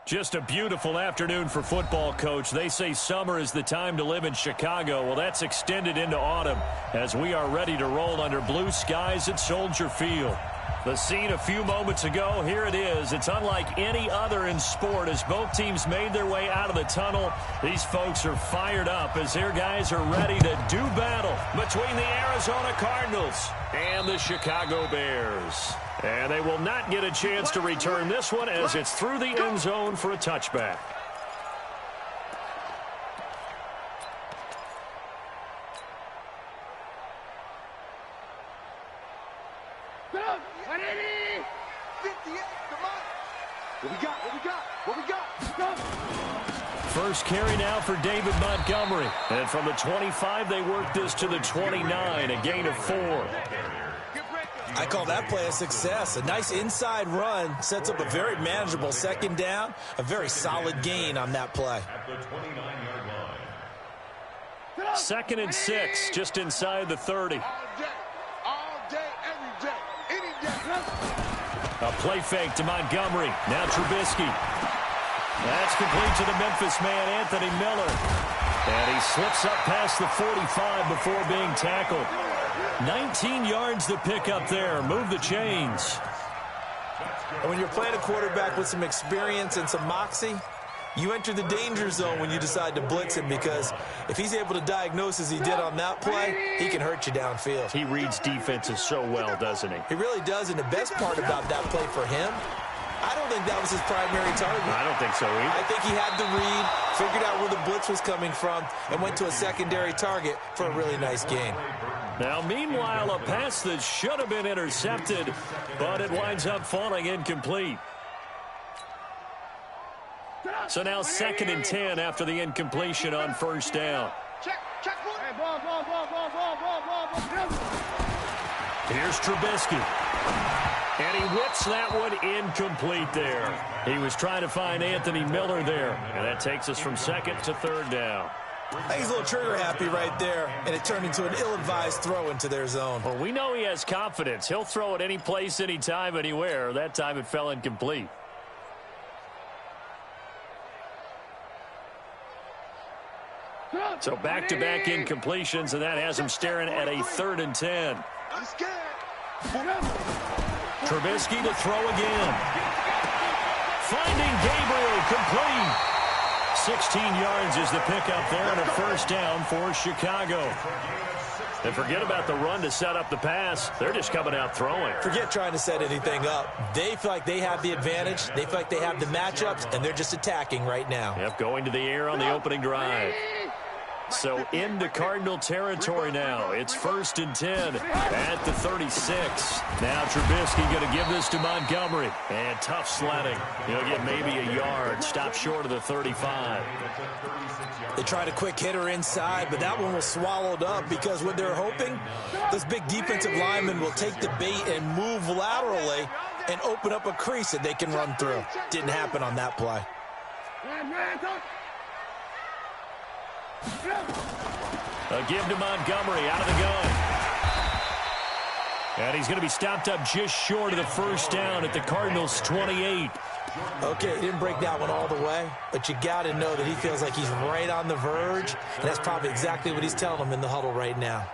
Just a beautiful afternoon for football, Coach. They say summer is the time to live in Chicago. Well, that's extended into autumn as we are ready to roll under blue skies at Soldier Field. The scene a few moments ago, here it is. It's unlike any other in sport as both teams made their way out of the tunnel. These folks are fired up as their guys are ready to do battle between the Arizona Cardinals and the Chicago Bears. And they will not get a chance to return this one as it's through the end zone for a touchback. First carry now for David Montgomery. And from the 25, they work this to the 29, a gain of 4. I call that play a success. A nice inside run sets up a very manageable second down, a very solid gain on that play. 2nd and 6, just inside the 30. A play fake to Montgomery. Now Trubisky. That's complete to the Memphis man, Anthony Miller. And he slips up past the 45 before being tackled. 19 yards to pick up there. Move the chains. And when you're playing a quarterback with some experience and some moxie, you enter the danger zone when you decide to blitz him, because if he's able to diagnose as he did on that play, he can hurt you downfield. He reads defenses so well, doesn't he? He really does, and the best part about that play for him, I don't think that was his primary target. I don't think so either. I think he had the read, figured out where the blitz was coming from, and went to a secondary target for a really nice gain. Now, meanwhile, a pass that should have been intercepted, but it winds up falling incomplete. So now 2nd and 10 after the incompletion on first down. Here's Trubisky. And he whips that one incomplete there. He was trying to find Anthony Miller there. And that takes us from 2nd to 3rd down. I think he's a little trigger happy right there, and it turned into an ill-advised throw into their zone. Well, we know he has confidence. He'll throw it any place, anytime, anywhere. That time it fell incomplete. So back-to-back incompletions, and that has him staring at a 3rd and 10. Trubisky to throw again. Finding Gabriel, complete. 16 yards is the pickup there, and a first down for Chicago. And forget about the run to set up the pass. They're just coming out throwing. Forget trying to set anything up. They feel like they have the advantage. They feel like they have the matchups, and they're just attacking right now. Yep, going to the air on the opening drive. So into Cardinal territory now. It's 1st and 10 at the 36. Now Trubisky going to give this to Montgomery. And tough sledding. He'll get maybe a yard. Stop short of the 35. They tried a quick hitter inside, but that one was swallowed up because what they're hoping, those big defensive linemen will take the bait and move laterally and open up a crease that they can run through. Didn't happen on that play. A give to Montgomery out of the gun. And he's going to be stopped up just short of the first down at the Cardinals' 28. Okay, he didn't break that one all the way, but you got to know that he feels like he's right on the verge, and that's probably exactly what he's telling them in the huddle right now.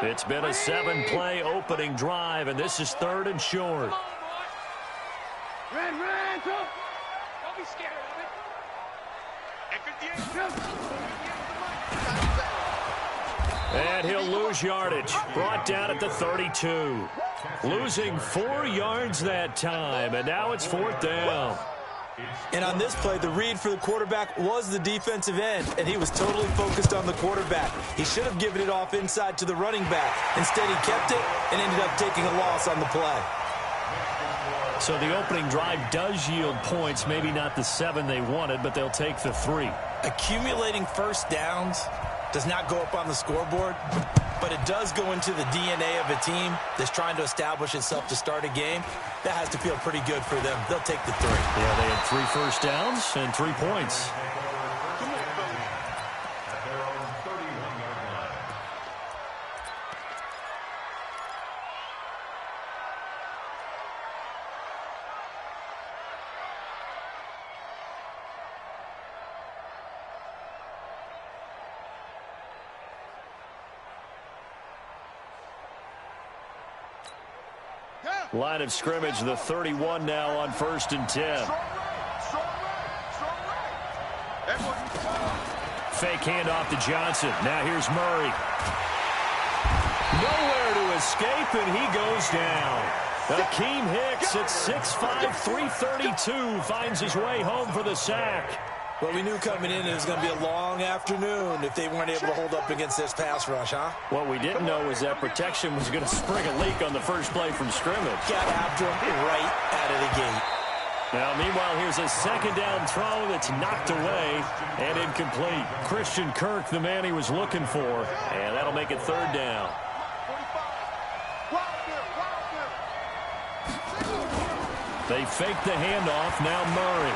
It's been a 7-play opening drive, and this is 3rd and short. Don't be scared of it. And he'll lose yardage. Brought down at the 32. Losing 4 yards that time, and now it's 4th down. And on this play, the read for the quarterback was the defensive end, and he was totally focused on the quarterback. He should have given it off inside to the running back. Instead, he kept it and ended up taking a loss on the play. So the opening drive does yield points, maybe not the 7 they wanted, but they'll take the 3. Accumulating first downs does not go up on the scoreboard, but it does go into the DNA of a team that's trying to establish itself to start a game. That has to feel pretty good for them. They'll take the 3. Yeah, they had 3 first downs and 3 points. Line of scrimmage, the 31 now on 1st and 10. Fake handoff to Johnson. Now here's Murray. Nowhere to escape, and he goes down. Akeem Hicks at 6'5", 332 finds his way home for the sack. Well, we knew coming in it was going to be a long afternoon if they weren't able to hold up against this pass rush, huh? What we didn't know was that protection was going to spring a leak on the first play from scrimmage. Got after him right out of the gate. Now, meanwhile, here's a second down throw that's knocked away and incomplete. Christian Kirk, the man he was looking for, and that'll make it 3rd down. They fake the handoff. Now Murray.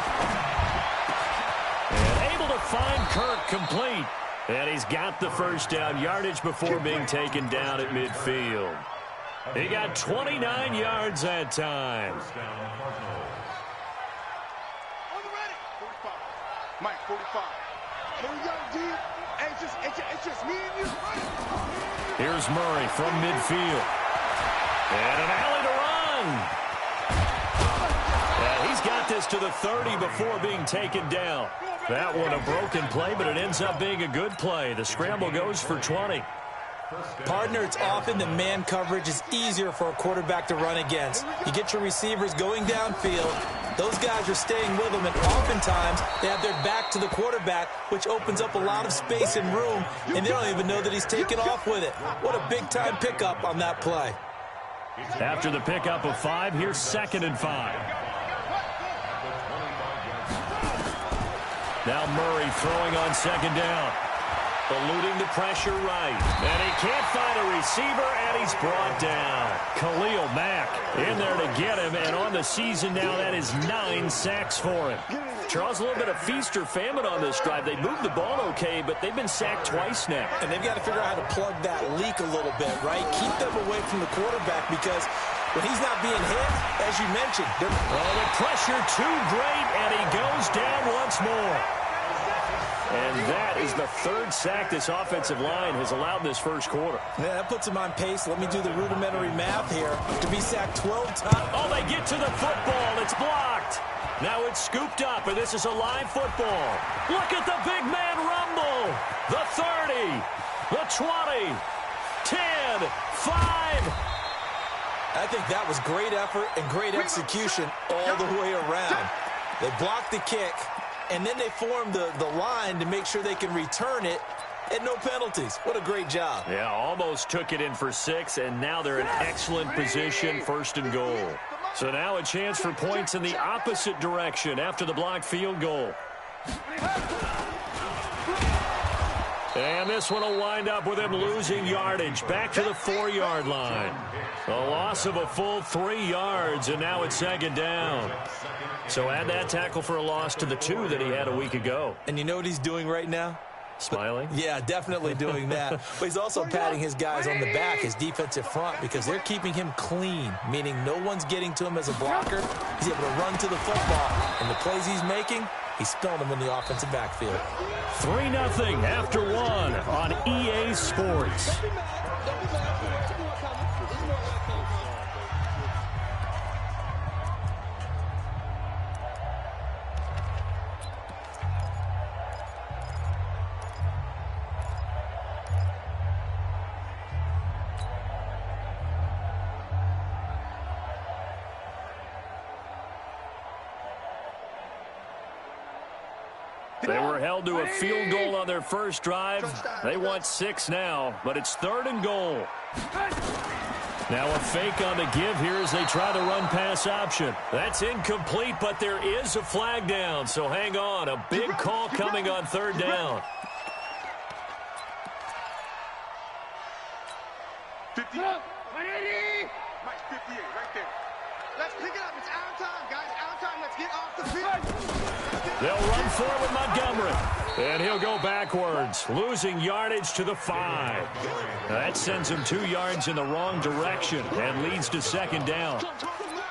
And able to find Kirk complete. And he's got the first down yardage before being taken down at midfield. He got 29 yards that time. Mike, 45. Here we go, D. It's just me and you. Here's Murray from midfield. And an alley to run. And he's got this to the 30 before being taken down. That one a broken play, but it ends up being a good play. The scramble goes for 20. Partner, it's often the man coverage is easier for a quarterback to run against. You get your receivers going downfield. Those guys are staying with them, and oftentimes they have their back to the quarterback, which opens up a lot of space and room, and they don't even know that he's taken off with it. What a big-time pickup on that play. After the pickup of 5, here's 2nd and 5. Now Murray throwing on 2nd down. Eluding the pressure right. And he can't find a receiver, and he's brought down. Khalil Mack in there to get him, and on the season now, that is 9 sacks for him. Charles, a little bit of feast or famine on this drive. They moved the ball okay, but they've been sacked twice now. And they've got to figure out how to plug that leak a little bit, right? Keep them away from the quarterback, because when he's not being hit, as you mentioned, the pressure too great, and he goes down once more. And that is the 3rd sack this offensive line has allowed in this first quarter. Yeah, that puts him on pace. Let me do the rudimentary math here. To be sacked 12 times. Oh, they get to the football. It's blocked. Now it's scooped up, and this is a live football. Look at the big man rumble. The 30, the 20, 10, 5. I think that was great effort and great execution all the way around. They blocked the kick. And then they form the line to make sure they can return it and no penalties. What a great job. Yeah, almost took it in for 6, and now they're in excellent position, 1st and goal. So now a chance for points in the opposite direction after the blocked field goal. And this one will wind up with him losing yardage back to the 4-yard line. A loss of a full 3 yards, and now it's 2nd down. So add that tackle for a loss to the 2 that he had a week ago. And you know what he's doing right now? Smiling? Yeah, definitely doing that. But he's also patting his guys on the back, his defensive front, because they're keeping him clean, meaning no one's getting to him as a blocker. He's able to run to the football. And the plays he's making, he's spilling them in the offensive backfield. 3-0 after 1 on EA Sports. They were held to a field goal on their first drive. They want 6 now, but it's 3rd and goal. Now a fake on the give here as they try the run pass option. That's incomplete, but there is a flag down, so hang on. A big call coming on 3rd down. 50. 180. Mike, 58, right there. Let's pick it up. It's out time, guys. Out time. Let's get off the field. They'll run for it with Montgomery. And he'll go backwards, losing yardage to the 5. That sends him 2 yards in the wrong direction and leads to 2nd down.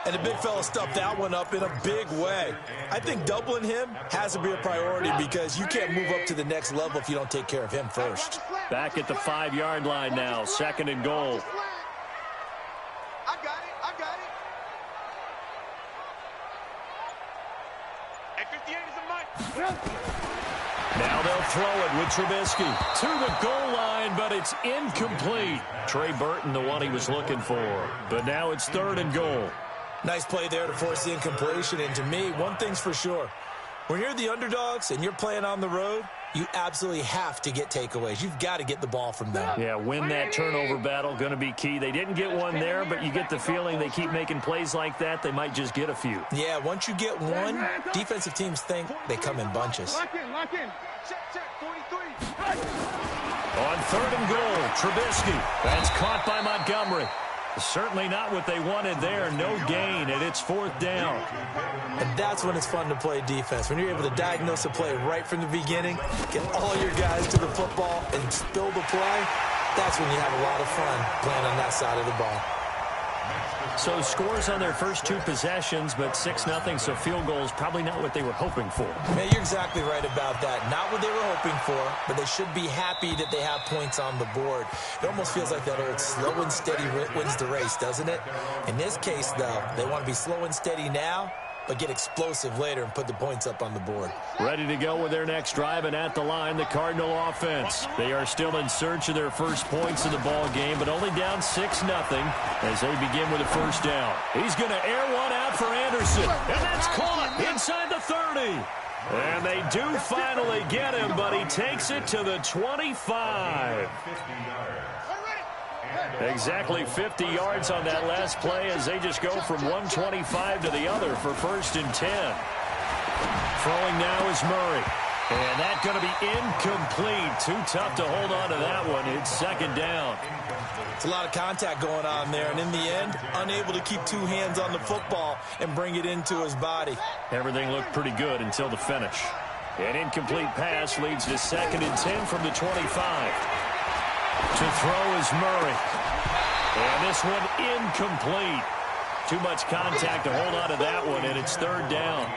And the big fella stuffed that one up in a big way. I think doubling him has to be a priority because you can't move up to the next level if you don't take care of him first. Back at the 5-yard line now, 2nd and goal. I got it. Now they'll throw it with Trubisky to the goal line, but it's incomplete. Trey Burton, the one he was looking for. But now it's 3rd and goal. Nice play there to force the incompletion. And to me, one thing's for sure. When you're the underdogs and you're playing on the road, you absolutely have to get takeaways. You've got to get the ball from them. Yeah, win that turnover battle, going to be key. They didn't get one there, but you get the feeling they keep making plays like that, they might just get a few. Yeah, once you get one, defensive teams think they come in bunches. Lock in. Check, 43. On 3rd and goal, Trubisky. That's caught by Montgomery. Certainly not what they wanted there. No gain, and it's 4th down. And that's when it's fun to play defense. When you're able to diagnose a play right from the beginning, get all your guys to the football, and spill the play, that's when you have a lot of fun playing on that side of the ball. So scores on their first 2 possessions, but 6-0, so field goals probably not what they were hoping for. Man, you're exactly right about that. Not what they were hoping for, but they should be happy that they have points on the board. It almost feels like that old slow and steady wins the race, doesn't it? In this case, though, they want to be slow and steady now, but get explosive later and put the points up on the board. Ready to go with their next drive, and at the line, the Cardinal offense. They are still in search of their first points of the ball game, but only down 6-0 as they begin with a 1st down. He's going to air one out for Anderson, and that's caught inside the 30. And they do finally get him, but he takes it to the 25. Exactly 50 yards on that last play as they just go from 125 to the other for 1st and 10. Throwing now is Murray. And that's going to be incomplete. Too tough to hold on to that one. It's 2nd down. It's a lot of contact going on there, and in the end, unable to keep 2 hands on the football and bring it into his body. Everything looked pretty good until the finish. An incomplete pass leads to 2nd and 10 from the 25. To throw is Murray. And this one incomplete. Too much contact to hold on to that one, and it's 3rd down.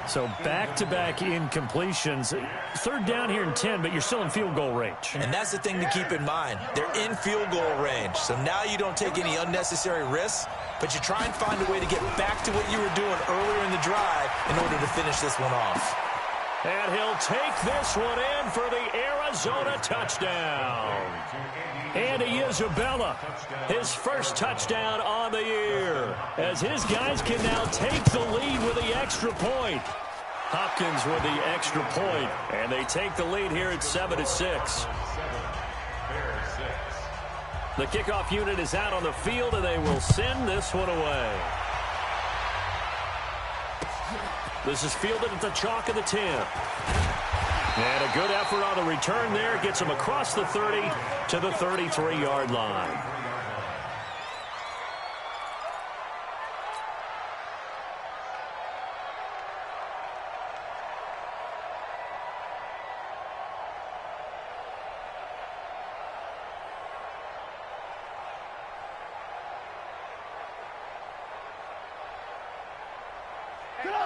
So back-to-back incompletions. 3rd down here in 10, but you're still in field goal range. And that's the thing to keep in mind. They're in field goal range. So now you don't take any unnecessary risks, but you try and find a way to get back to what you were doing earlier in the drive in order to finish this one off. And he'll take this one in for the Arizona touchdown. Andy Isabella, his first touchdown on the year, as his guys can now take the lead with the extra point. Hopkins with the extra point, and they take the lead here at 7-6. The kickoff unit is out on the field, and they will send this one away. This is fielded at the chalk of the 10. And a good effort on the return there. Gets him across the 30 to the 33-yard line.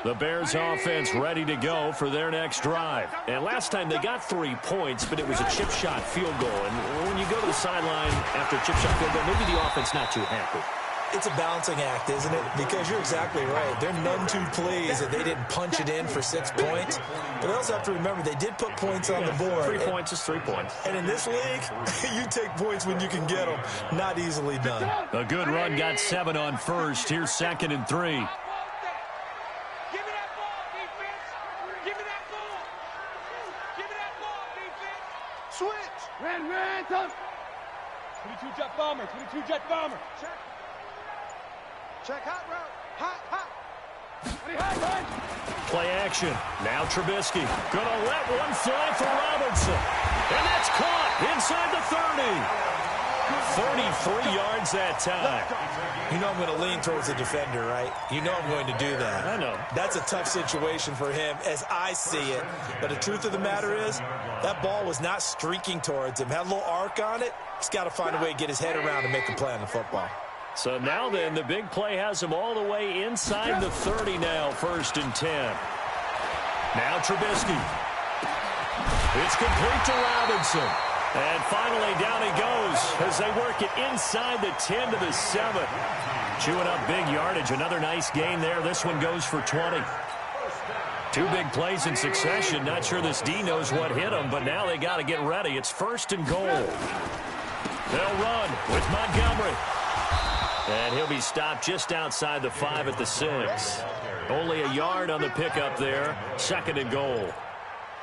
The Bears offense ready to go for their next drive. And last time they got 3 points, but it was a chip shot field goal. And when you go to the sideline after a chip shot field goal, maybe the offense not too happy. It's a balancing act, isn't it? Because you're exactly right. They're none too pleased that they didn't punch it in for 6 points. But they also have to remember they did put points on the board. 3 points is 3 points. And in this league, you take points when you can get them. Not easily done. A good run got 7 on first. Here's 2nd and 3. Ran, tough. 22 jet bomber, 22 jet bomber. Check, hot route. Hot. Play action. Now Trubisky. Gonna let one fly for Robinson. And that's caught inside the 30. 33 yards that time. You know I'm going to lean towards the defender, right? You know I'm going to do that. I know. That's a tough situation for him as I see it. But the truth of the matter is, that ball was not streaking towards him. Had a little arc on it. He's got to find a way to get his head around and make a play on the football. So now then, the big play has him all the way inside the 30 now, 1st and 10. Now Trubisky. It's complete to Robinson. And finally, down he goes as they work it inside the 10 to the 7. Chewing up big yardage. Another nice gain there. This one goes for 20. Two big plays in succession. Not sure this D knows what hit him, but now they got to get ready. It's 1st and goal. They'll run with Montgomery. And he'll be stopped just outside the 5 at the 6. Only a yard on the pickup there. 2nd and goal.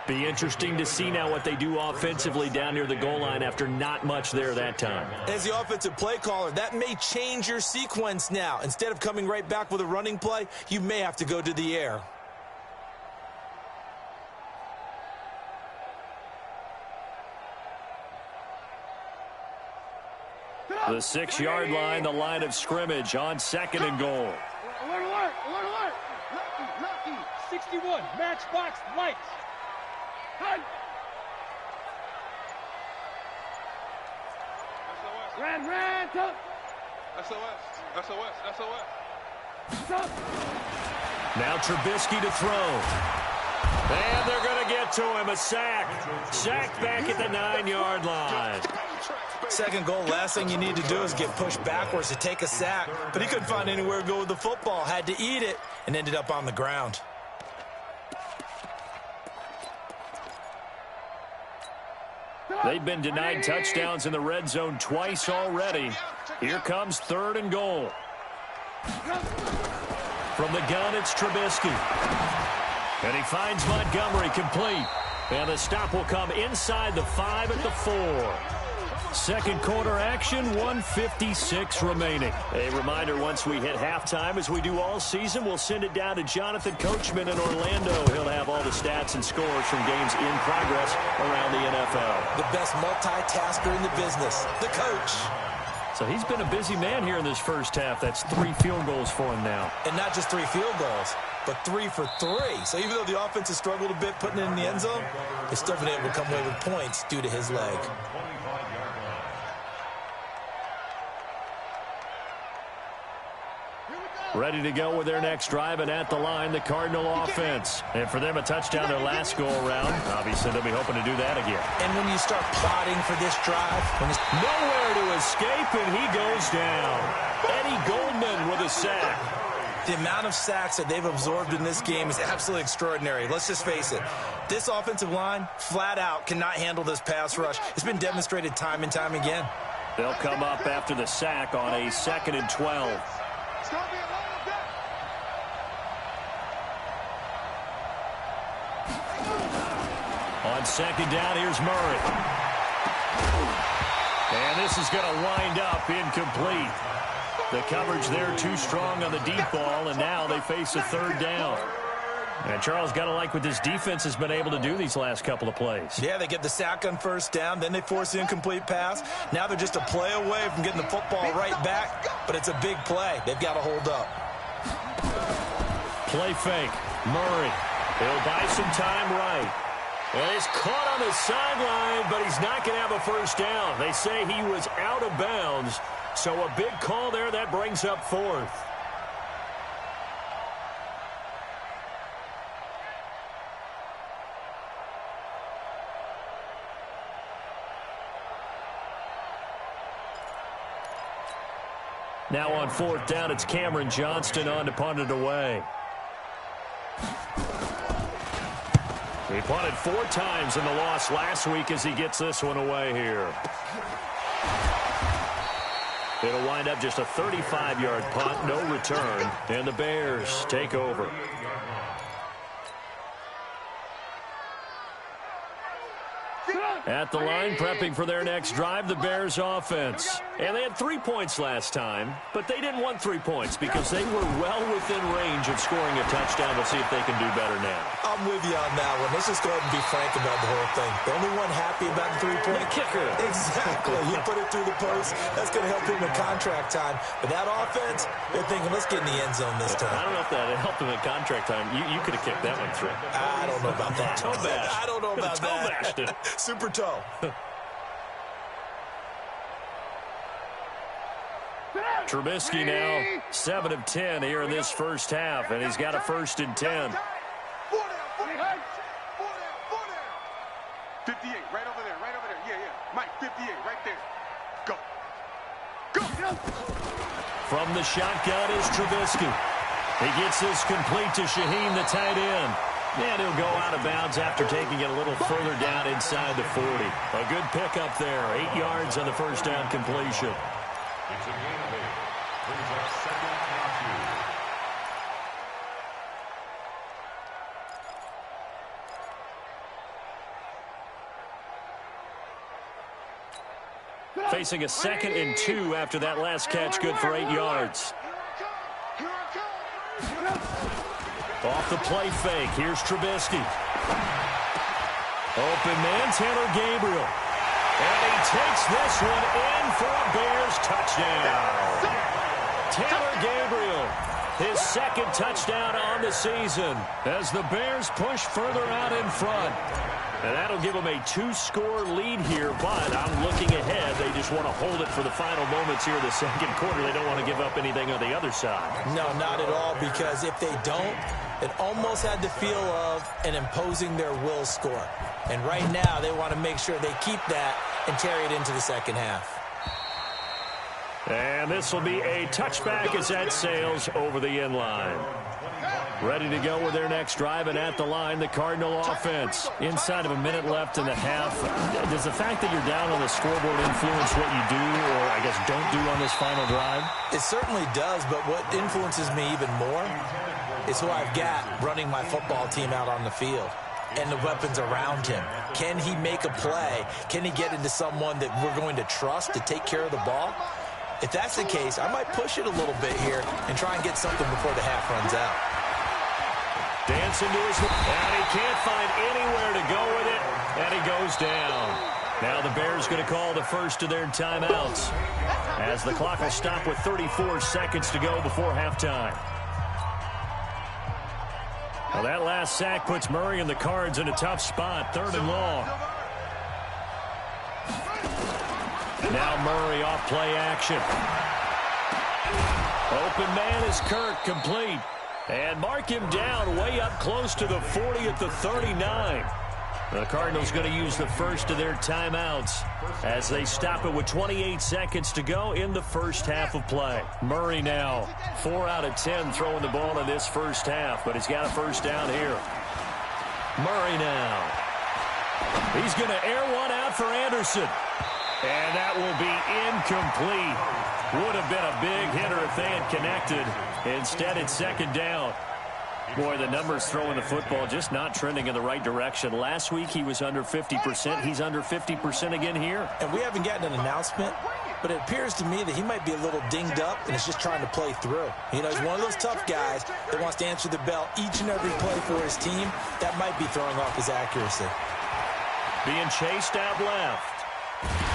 Be interesting to see now what they do offensively down near the goal line after not much there that time. As the offensive play caller, that may change your sequence now. Instead of coming right back with a running play, you may have to go to the air. The 6-yard line, the line of scrimmage on 2nd and goal. Alert, alert, alert, alert. Lucky, lucky. 61, matchbox lights. Ran, top. SOS, SOS, SOS. Top. Now Trubisky to throw. And they're going to get to him. A sack. Sack back at the 9-yard line. 2nd goal, last thing you need to do is get pushed backwards to take a sack. But he couldn't find anywhere to go with the football. Had to eat it and ended up on the ground. They've been denied touchdowns in the red zone twice already. Here comes 3rd and goal. From the gun, it's Trubisky. And he finds Montgomery complete. And the stop will come inside the 5 at the 4. 2nd quarter action, 1:56 remaining. A reminder, once we hit halftime, as we do all season, we'll send it down to Jonathan Coachman in Orlando. He'll have all the stats and scores from games in progress around the NFL. The best multitasker in the business, the coach. So he's been a busy man here in this first half. That's 3 field goals for him now. And not just 3 field goals, but 3 for 3. So even though the offense has struggled a bit putting it in the end zone, they've still been able to come away with points due to his leg. Ready to go with their next drive, and at the line, the Cardinal offense. And for them, a touchdown their last go-around. Obviously, they'll be hoping to do that again. And when you start plotting for this drive, nowhere to escape, and he goes down. Eddie Goldman with a sack. The amount of sacks that they've absorbed in this game is absolutely extraordinary. Let's just face it. This offensive line, flat out, cannot handle this pass rush. It's been demonstrated time and time again. They'll come up after the sack on a 2nd and 12. On 2nd down, here's Murray. And this is going to wind up incomplete. The coverage there too strong on the deep ball, and now they face a 3rd down. And Charles, got to like what this defense has been able to do these last couple of plays. Yeah, they get the sack on 1st down, then they force the incomplete pass. Now they're just a play away from getting the football right back, but it's a big play. They've got to hold up. Play fake. Murray. He'll buy some time right. And he's caught on the sideline, but he's not going to have a 1st down. They say he was out of bounds, so a big call there. That brings up 4th. Now on 4th down, it's Cameron Johnston on to punt it away. He punted 4 times in the loss last week as he gets this one away here. It'll wind up just a 35-yard punt, no return, and the Bears take over. At the line, prepping for their next drive, the Bears offense. And they had 3 points last time, but they didn't want 3 points because they were well within range of scoring a touchdown. Let's see if they can do better now. I'm with you on that one. Let's just go ahead and be frank about the whole thing. The only one happy about the 3-point kicker. Exactly. You put it through the post. That's going to help him in contract time. But that offense, they're thinking, let's get in the end zone this time. I don't know if that helped him in contract time. You could have kicked that one through. I don't know about that. Toe bash. I don't know about toe that. Bashed it. Super toe. Trubisky now 7 of 10 here in this first half, and he's got a 1st and 10. 58, right over there, right over there. Yeah, yeah. Mike, 58, right there. Go. Go. From the shotgun is Trubisky. He gets this complete to Shaheen, the tight end. And he'll go out of bounds after taking it a little further down inside the 40. A good pickup there. 8 yards on the first down completion. It's a gain of 8. Brings up second and 2. Facing a 2nd and 2 after that last catch, good for 8 yards. Off the play fake, here's Trubisky. Open man, Taylor Gabriel. And he takes this one in for a Bears touchdown. Taylor Gabriel, his 2nd touchdown on the season as the Bears push further out in front. And that'll give them a 2-score lead here, but I'm looking ahead. They just want to hold it for the final moments here in the second quarter. They don't want to give up anything on the other side. No, not at all, because if they don't, it almost had the feel of an imposing their will score. And right now, they want to make sure they keep that and carry it into the second half. And this will be a touchback as that sails over the end line. Ready to go with their next drive, and at the line, the Cardinal offense. Inside of a minute left in the half. Does the fact that you're down on the scoreboard influence what you do, or I guess don't do on this final drive? It certainly does, but what influences me even more is who I've got running my football team out on the field and the weapons around him. Can he make a play? Can he get into someone that we're going to trust to take care of the ball? If that's the case, I might push it a little bit here and try and get something before the half runs out. Dancing to his, and he can't find anywhere to go with it, and he goes down. Now the Bears going to call the first of their timeouts as the clock will stop with 34 seconds to go before halftime. Now that last sack puts Murray and the Cards in a tough spot, 3rd and long. Now Murray off play action. Open man is Kirk, complete. And mark him down way up close to the 40 at the 39. The Cardinals going to use the first of their timeouts as they stop it with 28 seconds to go in the first half of play. Murray now 4 out of 10 throwing the ball in this first half, but he's got a first down here. Murray now. He's going to air one out for Anderson. And that will be incomplete. Would have been a big hitter if they had connected. Instead, it's 2nd down. Boy, the numbers throwing the football just not trending in the right direction. Last week, he was under 50%. He's under 50% again here. And we haven't gotten an announcement, but it appears to me that he might be a little dinged up and is just trying to play through. You know, he's one of those tough guys that wants to answer the bell each and every play for his team. That might be throwing off his accuracy. Being chased out left.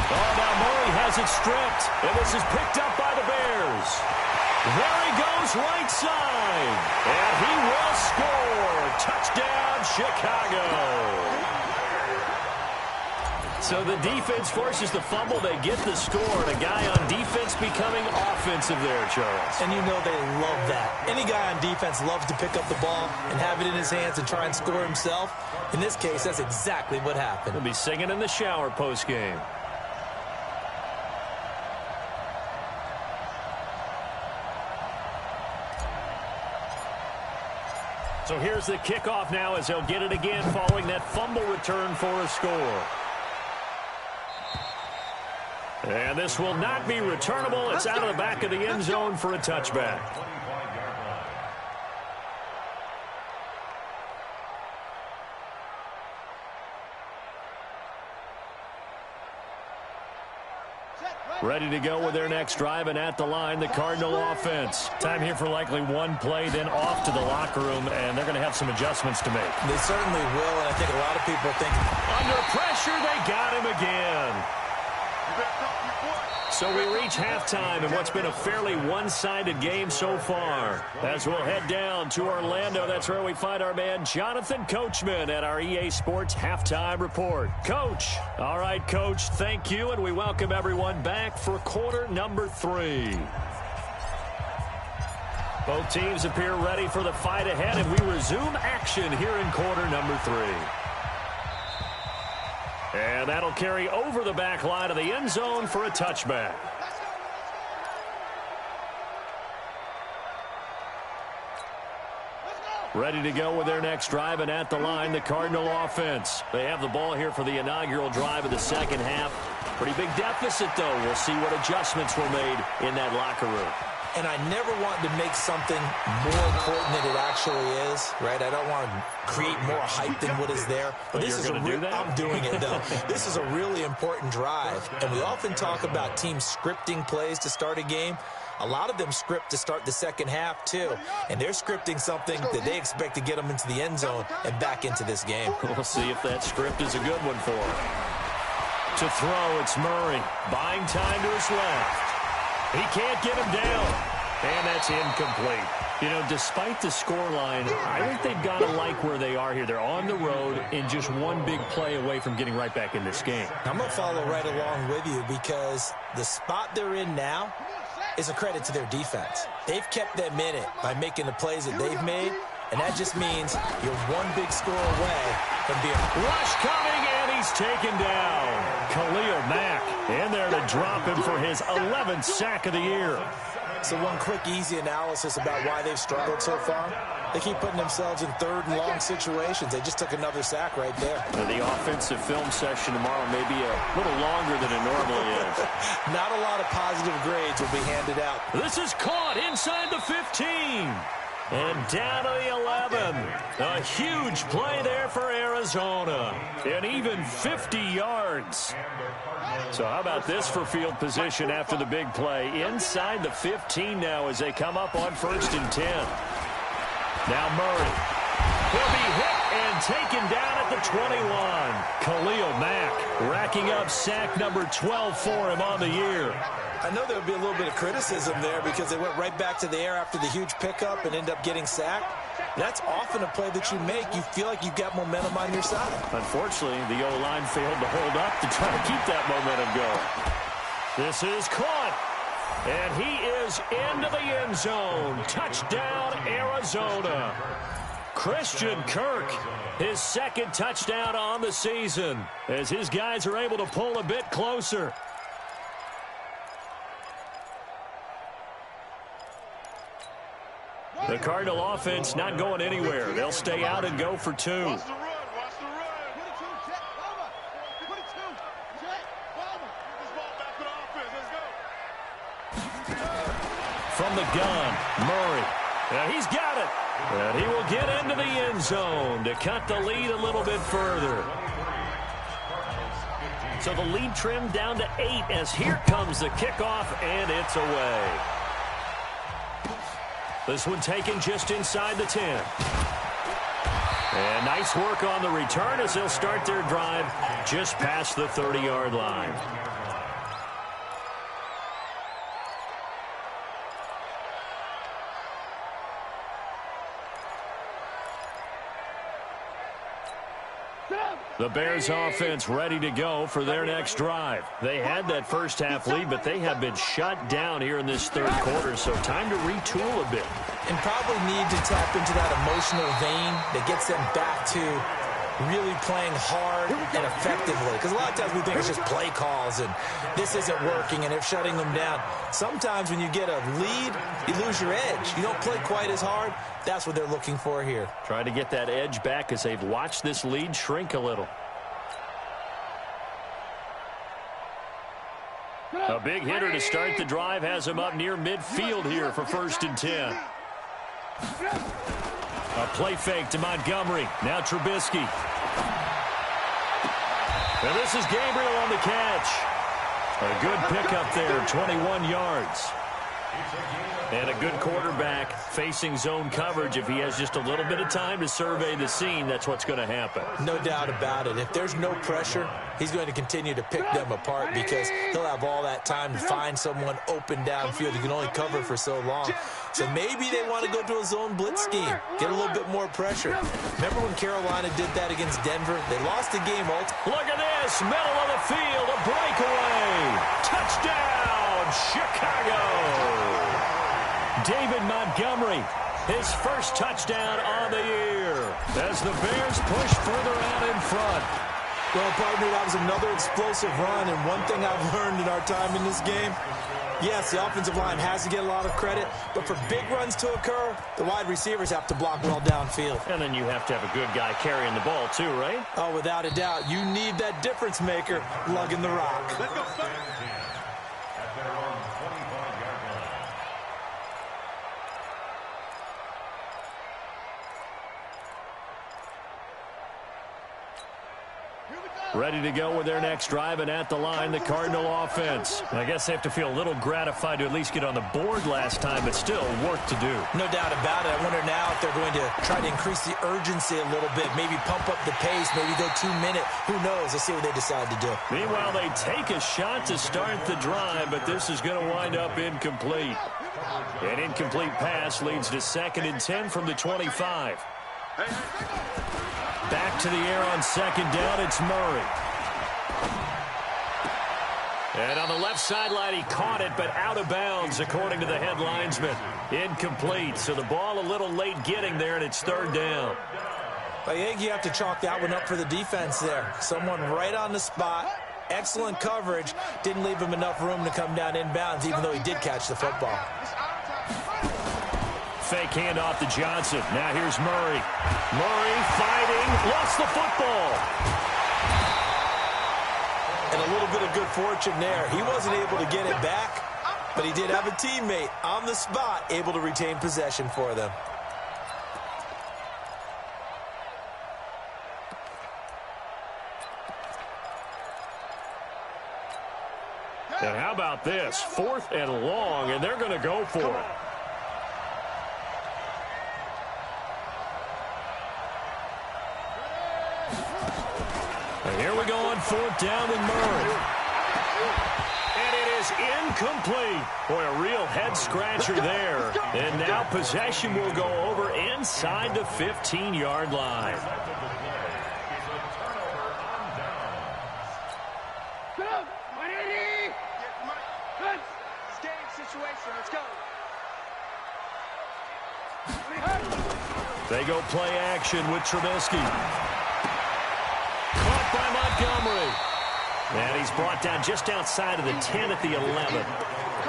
Oh, now Murray has it stripped, and this is picked up by the Bears. There he goes right side, and he will score. Touchdown, Chicago. So the defense forces the fumble. They get the score, and a guy on defense becoming offensive there, Charles. And you know they love that. Any guy on defense loves to pick up the ball and have it in his hands and try and score himself. In this case, that's exactly what happened. He'll be singing in the shower post-game. So here's the kickoff now as they'll get it again following that fumble return for a score. And this will not be returnable. It's out of the back of the end zone for a touchback. Ready to go with their next drive, and at the line, the Cardinal offense. Time here for likely one play, then off to the locker room, and they're going to have some adjustments to make. They certainly will, and I think a lot of people think... Under pressure, they got him again. So we reach halftime in what's been a fairly one-sided game so far. As we'll head down to Orlando, that's where we find our man Jonathan Coachman at our EA Sports Halftime Report. Coach. All right, Coach, thank you, and we welcome everyone back for quarter number 3. Both teams appear ready for the fight ahead, and we resume action here in quarter number 3. And that'll carry over the back line of the end zone for a touchback. Ready to go with their next drive, and at the line, the Cardinal offense. They have the ball here for the inaugural drive of the second half. Pretty big deficit, though. We'll see what adjustments were made in that locker room. And I never want to make something more important than it actually is, right? I don't want to create more hype than what is there. But this is I'm doing it, though. This is a really important drive. And we often talk about teams scripting plays to start a game. A lot of them script to start the second half, too. And they're scripting something that they expect to get them into the end zone and back into this game. We'll see if that script is a good one for them. To throw, it's Murray. Buying time to his left. He can't get him down. And that's incomplete. You know, despite the scoreline, I think they've got to like where they are here. They're on the road and just one big play away from getting right back in this game. I'm going to follow right along with you because the spot they're in now is a credit to their defense. They've kept them in it by making the plays that they've made, and that just means you're one big score away from being rush coming, and he's taken down. Khalil Mack in there to drop him for his 11th sack of the year. So one quick, easy analysis about why they've struggled so far. They keep putting themselves in third and long situations. They just took another sack right there. The offensive film session tomorrow may be a little longer than it normally is. Not a lot of positive grades will be handed out. This is caught inside the 15. And down to the 11. A huge play there for Arizona. And even 50 yards. So how about this for field position after the big play? Inside the 15 now as they come up on 1st and 10. Now Murray. He'll be hit and taken down at the 21. Khalil Mack racking up sack number 12 for him on the year. I know there would be a little bit of criticism there because they went right back to the air after the huge pickup and end up getting sacked. That's often a play that you make. You feel like you've got momentum on your side. Unfortunately, the O-line failed to hold up to try to keep that momentum going. This is caught. And he is into the end zone. Touchdown, Arizona. Christian Kirk, his second touchdown on the season, as his guys are able to pull a bit closer. The Cardinal offense not going anywhere. They'll stay out and go for 2. Watch the run. Watch the run. 22, check. 22, check. Get this ball back to the offense. Let's go. From the gun, Murray. He's got it. And he will get into the end zone to cut the lead a little bit further. So the lead trimmed down to 8 as here comes the kickoff, and it's away. This one taken just inside the 10. And nice work on the return as they'll start their drive just past the 30-yard line. The Bears offense ready to go for their next drive. They had that first half lead, but they have been shut down here in this third quarter, so time to retool a bit. And probably need to tap into that emotional vein that gets them back to really playing hard and effectively. Because a lot of times we think it's just play calls and this isn't working and they're shutting them down. Sometimes when you get a lead, you lose your edge. You don't play quite as hard. That's what they're looking for here. Trying to get that edge back as they've watched this lead shrink a little. A big hitter to start the drive has him up near midfield here for 1st and 10. A play fake to Montgomery. Now Trubisky. And this is Gabriel on the catch. A good pickup there, 21 yards. And a good quarterback facing zone coverage. If he has just a little bit of time to survey the scene, that's what's going to happen. No doubt about it. If there's no pressure, he's going to continue to pick them apart because he'll have all that time to find someone open downfield. He can only cover for so long. So maybe they want to go to a zone blitz scheme, get a little bit more pressure. Remember when Carolina did that against Denver? They lost the game. Look at this, middle of the field, a breakaway. Touchdown, Chicago. David Montgomery, his first touchdown on the year as the Bears push further out in front. Well, partner, that was another explosive run, and one thing I've learned in our time in this game, yes, the offensive line has to get a lot of credit, but for big runs to occur, the wide receivers have to block well downfield. And then you have to have a good guy carrying the ball too, right? Oh, without a doubt. You need that difference maker lugging the rock. Let's go, son. At their own 25-yard line. Ready to go with their next drive, and at the line, the Cardinal offense. I guess they have to feel a little gratified to at least get on the board last time, but still work to do. No doubt about it. I wonder now if they're going to try to increase the urgency a little bit, maybe pump up the pace, maybe go 2-minute. Who knows? Let's see what they decide to do. Meanwhile, they take a shot to start the drive, but this is going to wind up incomplete. An incomplete pass leads to 2nd and 10 from the 25. Back to the air on 2nd down, it's Murray. And on the left sideline, he caught it, but out of bounds, according to the head linesman. Incomplete, so the ball a little late getting there, and it's 3rd down. I think you have to chalk that one up for the defense there. Someone right on the spot, excellent coverage, didn't leave him enough room to come down inbounds, even though he did catch the football. Fake handoff to Johnson. Now here's Murray. Murray fighting, lost the football. And a little bit of good fortune there. He wasn't able to get it back, but he did have a teammate on the spot able to retain possession for them. And how about this? 4th and long, and they're going to go for it. And here we go on 4th down with Murray. And it is incomplete. Boy, a real head-scratcher there. And now possession will go over inside the 15-yard line. They go play action with Trubisky. Caught by Montgomery. And he's brought down just outside of the 10 at the 11.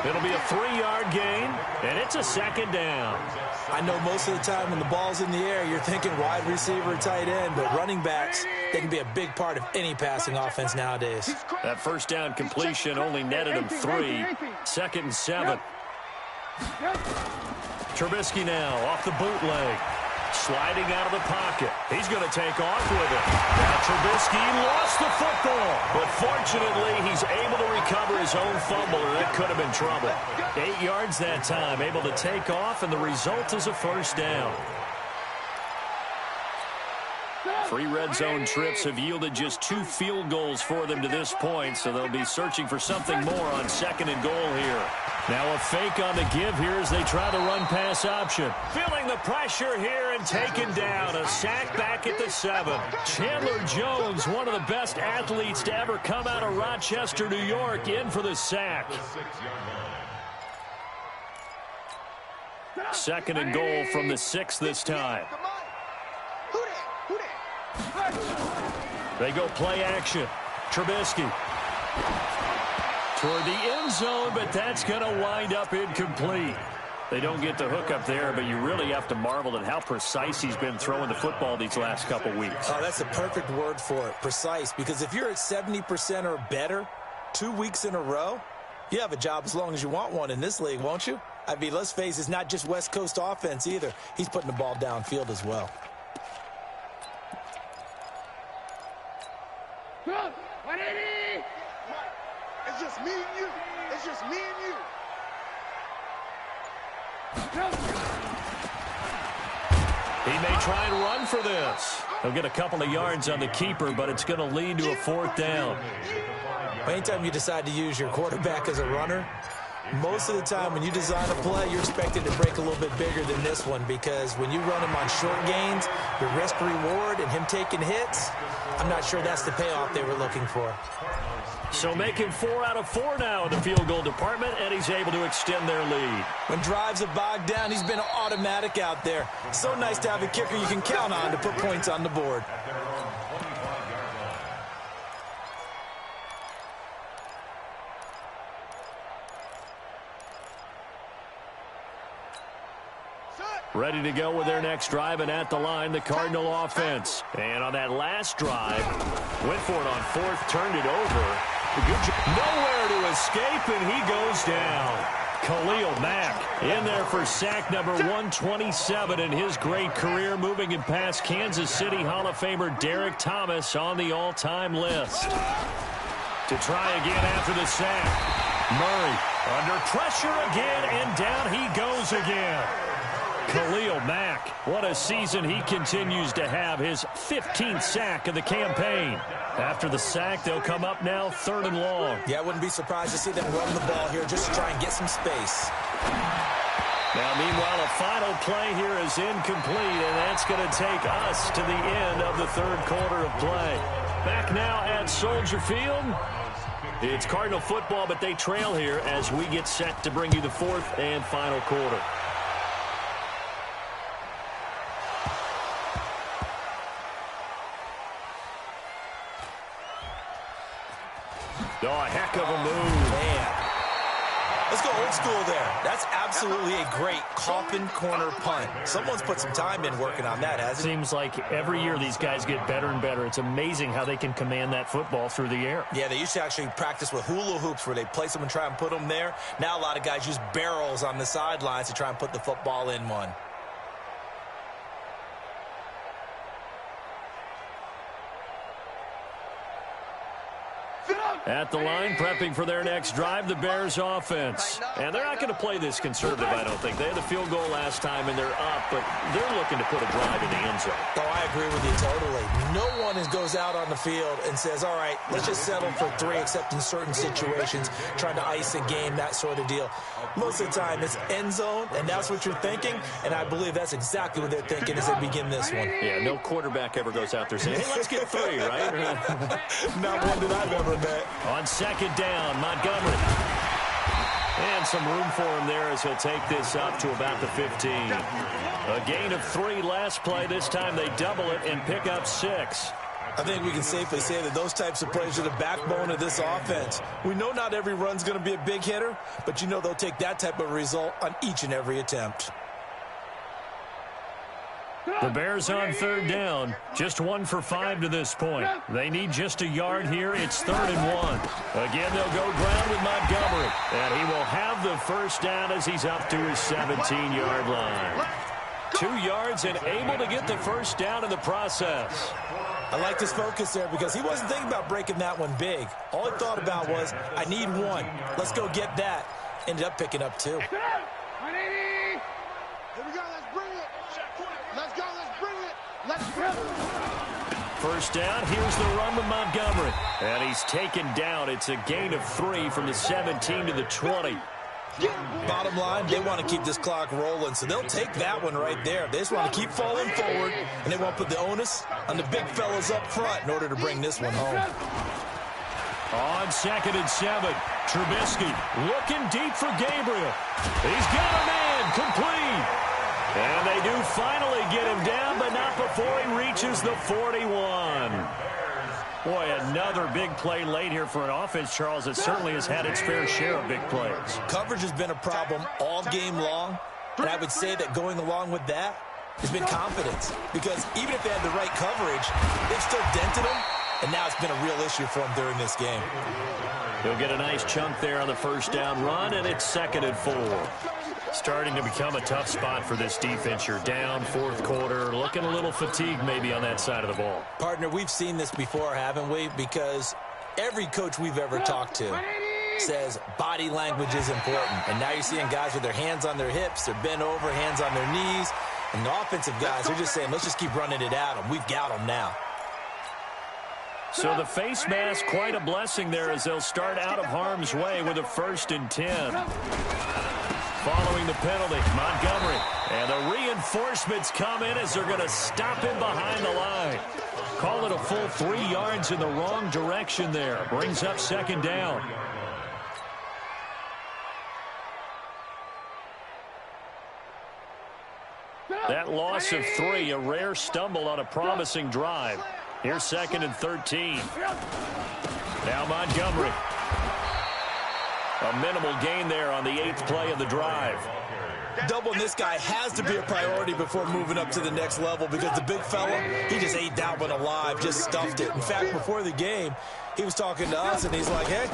It'll be a 3-yard gain, and it's a 2nd down. I know most of the time when the ball's in the air, you're thinking wide receiver, tight end, but running backs, they can be a big part of any passing offense nowadays. That 1st down completion only netted him 3. 2nd and 7. Trubisky now off the bootleg. Sliding out of the pocket. He's going to take off with it. Now Trubisky lost the football. But fortunately, he's able to recover his own fumble, or that could have been trouble. 8 yards that time, able to take off, and the result is a 1st down. 3 red zone trips have yielded just 2 field goals for them to this point, so they'll be searching for something more on 2nd and goal here. Now a fake on the give here as they try the run-pass option. Feeling the pressure here and taken down. A sack back at the 7. Chandler Jones, one of the best athletes to ever come out of Rochester, New York, in for the sack. 2nd and goal from the 6 this time. They go play action. Trubisky toward the end zone, but that's going to wind up incomplete. They don't get the hook up there, but you really have to marvel at how precise he's been throwing the football these last couple weeks. Oh, that's a perfect word for it, precise, because if you're at 70% or better 2 weeks in a row, you have a job as long as you want one in this league, won't you? I mean, let's face it, it's not just West Coast offense either. He's putting the ball downfield as well. It's just me and you. It's just me and you. He may try and run for this. He'll get a couple of yards on the keeper, but it's going to lead to a 4th down. Anytime you decide to use your quarterback as a runner, most of the time when you design a play, you're expected to break a little bit bigger than this one, because when you run him on short gains, the risk-reward and him taking hits, I'm not sure that's the payoff they were looking for. So making 4 out of 4 now in the field goal department, and he's able to extend their lead. When drives have bogged down, he's been automatic out there. So nice to have a kicker you can count on to put points on the board. Ready to go with their next drive, and at the line, the Cardinal offense. And on that last drive, went for it on fourth, turned it over. Good job. Nowhere to escape, and he goes down. Khalil Mack in there for sack number 127 in his great career, moving it past Kansas City Hall of Famer Derek Thomas on the all-time list. To try again after the sack. Murray under pressure again, and down he goes again. Khalil Mack, what a season he continues to have, his 15th sack of the campaign. After the sack, they'll come up now 3rd and long. Yeah, I wouldn't be surprised to see them run the ball here just to try and get some space. Now, meanwhile, a final play here is incomplete, and that's going to take us to the end of the 3rd quarter of play. Back now at Soldier Field. It's Cardinal football, but they trail here as we get set to bring you the 4th and final quarter. Oh, a heck of a move. Man. Let's go old school there. That's absolutely a great coffin corner punt. Someone's put some time in working on that, hasn't it? Seems like every year these guys get better and better. It's amazing how they can command that football through the air. Yeah, they used to actually practice with hula hoops where they place them and try and put them there. Now a lot of guys use barrels on the sidelines to try and put the football in one. At the line, prepping for their next drive, the Bears offense. And they're not going to play this conservative, I don't think. They had the field goal last time, and they're up, but they're looking to put a drive in the end zone. Oh, I agree with you totally. No one goes out on the field and says, all right, let's just settle for 3, except in certain situations, trying to ice a game, that sort of deal. Most of the time, it's end zone, and that's what you're thinking, and I believe that's exactly what they're thinking as they begin this one. Yeah, no quarterback ever goes out there saying, hey, let's get 3, right? Not one that I've ever met. On 2nd down, Montgomery. And some room for him there as he'll take this up to about the 15. A gain of 3 last play. This time they double it and pick up 6. I think we can safely say that those types of plays are the backbone of this offense. We know not every run's going to be a big hitter, but you know they'll take that type of result on each and every attempt. The Bears on 3rd down. Just 1 for 5 to this point. They need just a yard here. It's 3rd and 1. Again, they'll go ground with Montgomery. And he will have the first down as he's up to his 17-yard line. 2 yards and able to get the first down in the process. I like his focus there because he wasn't thinking about breaking that one big. All he thought about was, I need 1. Let's go get that. Ended up picking up 2. 180. Here we go. Let's bring it. Let's go. Let's bring it. Let's bring it. First down. Here's the run with Montgomery. And he's taken down. It's a gain of 3 from the 17 to the 20. Bottom line, they want to keep this clock rolling, so they'll take that one right there. They just want to keep falling forward, and they want to put the onus on the big fellas up front in order to bring this one home. On 2nd and 7, Trubisky looking deep for Gabriel. He's got a man, complete. And they do finally get him down, but not before he reaches the 41. Boy, another big play late here for an offense, Charles, that certainly has had its fair share of big plays. Coverage has been a problem all game long, and I would say that going along with that has been confidence. Because even if they had the right coverage, they've still dented them, and now it's been a real issue for them during this game. He'll get a nice chunk there on the first down run, and it's 2nd and 4. Starting to become a tough spot for this defense. You're down 4th quarter, looking a little fatigued maybe on that side of the ball. Partner, we've seen this before, haven't we? Because every coach we've ever talked to says body language is important. And now you're seeing guys with their hands on their hips, they're bent over, hands on their knees. And the offensive guys, they're just saying, let's just keep running it at them. We've got them now. So the face mask, quite a blessing there as they'll start out of harm's way with a 1st and 10. Following the penalty, Montgomery. And the reinforcements come in as they're going to stop him behind the line. Call it a full 3 yards in the wrong direction there. Brings up 2nd down. That loss of 3, a rare stumble on a promising drive. Here's 2nd and 13. Now Montgomery. A minimal gain there on the 8th play of the drive. Doubling this guy has to be a priority before moving up to the next level because the big fella, he just ate that one alive, just stuffed it. In fact, before the game, he was talking to us, and he's like, hey,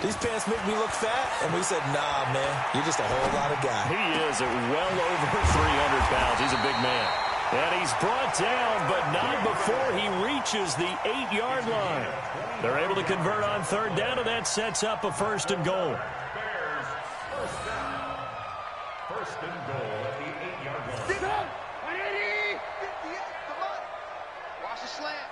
these pants make me look fat. And we said, nah, man, you're just a whole lot of guy. He is at well over 300 pounds. He's a big man. And he's brought down, but not before he reaches the 8-yard line. They're able to convert on third down, and that sets up a 1st and goal. Bears, first down. 1st and goal at the 8-yard line. 180. 58. Come on. Watch the slant.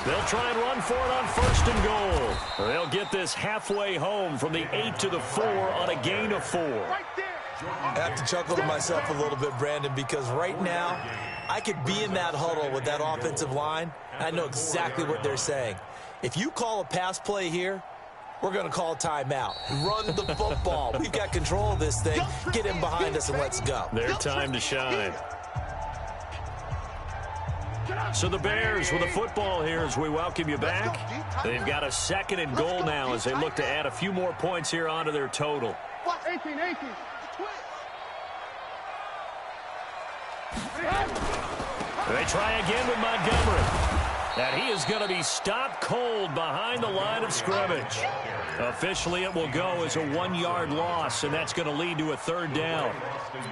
They'll try and run for it on 1st and goal. They'll get this halfway home from the 8 to the 4 on a gain of 4. Right there. I have to chuckle to myself a little bit, Brandon, because right now I could be in that huddle with that offensive line. I know exactly what they're saying. If you call a pass play here, we're going to call timeout. Run the football. We've got control of this thing. Get him behind us and let's go. Their time to shine. So the Bears with the football here as we welcome you back. They've got a 2nd and goal now as they look to add a few more points here onto their total. 18. They try again with Montgomery. And he is going to be stopped cold behind the line of scrimmage. Officially, it will go as a 1-yard loss, and that's going to lead to a 3rd down.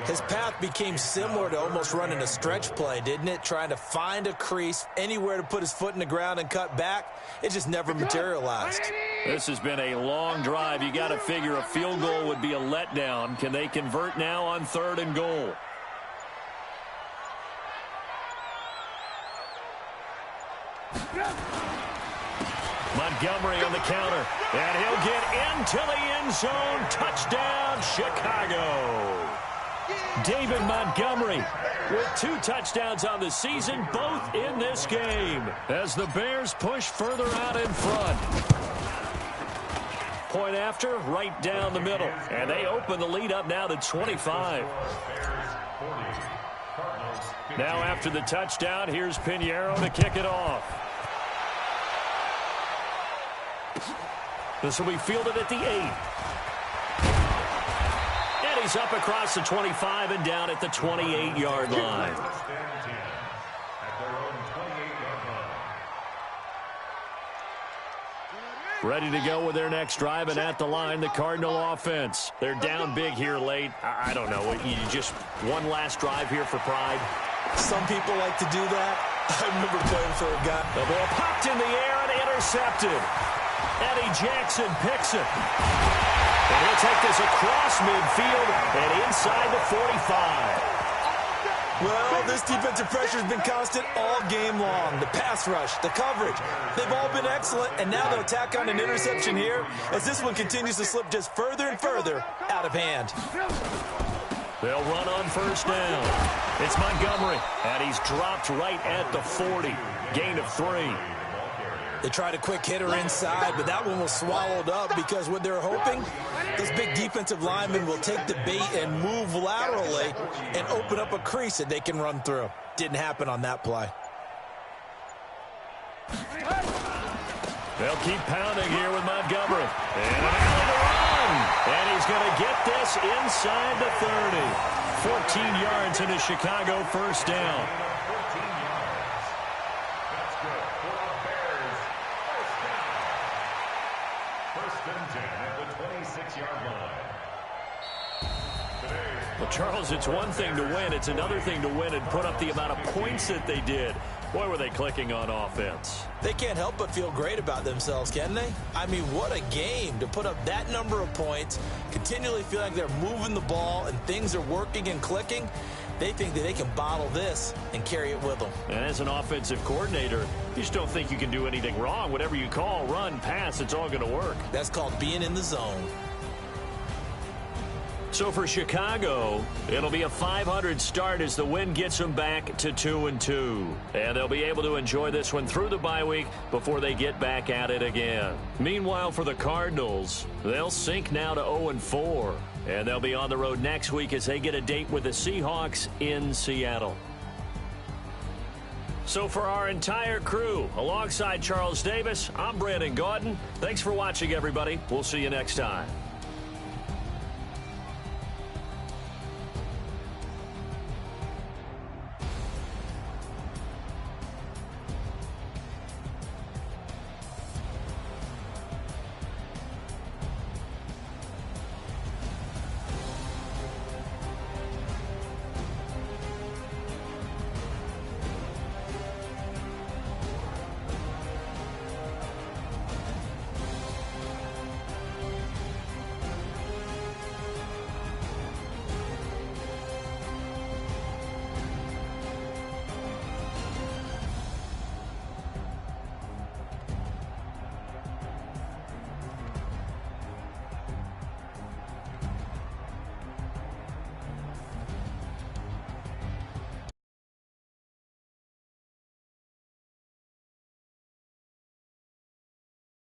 His path became similar to almost running a stretch play, didn't it? Trying to find a crease, anywhere to put his foot in the ground and cut back. It just never materialized. This has been a long drive. You got to figure a field goal would be a letdown. Can they convert now on 3rd and goal? Montgomery on the counter, and he'll get into the end zone. Touchdown, Chicago. David Montgomery with 2 touchdowns on the season, both in this game, as the Bears push further out in front. Point after, right down the middle, and they open the lead up now to 25. Now after the touchdown, here's Pinheiro to kick it off. This will be fielded at the 8. And he's up across the 25 and down at the 28-yard line. Ready to go with their next drive, and at the line, the Cardinal offense. They're down big here late. I don't know. You just one last drive here for pride. Some people like to do that. I remember playing for a guy. The ball popped in the air and intercepted. Eddie Jackson picks it. And he'll take this across midfield and inside the 45. Well, this defensive pressure has been constant all game long. The pass rush, the coverage, they've all been excellent, and now they'll tack on an interception here as this one continues to slip just further and further out of hand. They'll run on 1st down. It's Montgomery, and he's dropped right at the 40. Gain of 3. They tried a quick hitter inside, but that one was swallowed up because what they're hoping, this big defensive lineman will take the bait and move laterally and open up a crease that they can run through. Didn't happen on that play. They'll keep pounding here with Montgomery. And an alley to run. And he's going to get this inside the 30. 14 yards into Chicago 1st down. Well, Charles, it's one thing to win. It's another thing to win and put up the amount of points that they did. Boy, were they clicking on offense. They can't help but feel great about themselves, can they? I mean, what a game to put up that number of points, continually feel like they're moving the ball and things are working and clicking. They think that they can bottle this and carry it with them. And as an offensive coordinator, you just don't think you can do anything wrong. Whatever you call, run, pass, it's all going to work. That's called being in the zone. So for Chicago, it'll be a 500 start as the win gets them back to 2-2. And they'll be able to enjoy this one through the bye week before they get back at it again. Meanwhile, for the Cardinals, they'll sink now to 0-4. And they'll be on the road next week as they get a date with the Seahawks in Seattle. So for our entire crew, alongside Charles Davis, I'm Brandon Gaudin. Thanks for watching, everybody. We'll see you next time.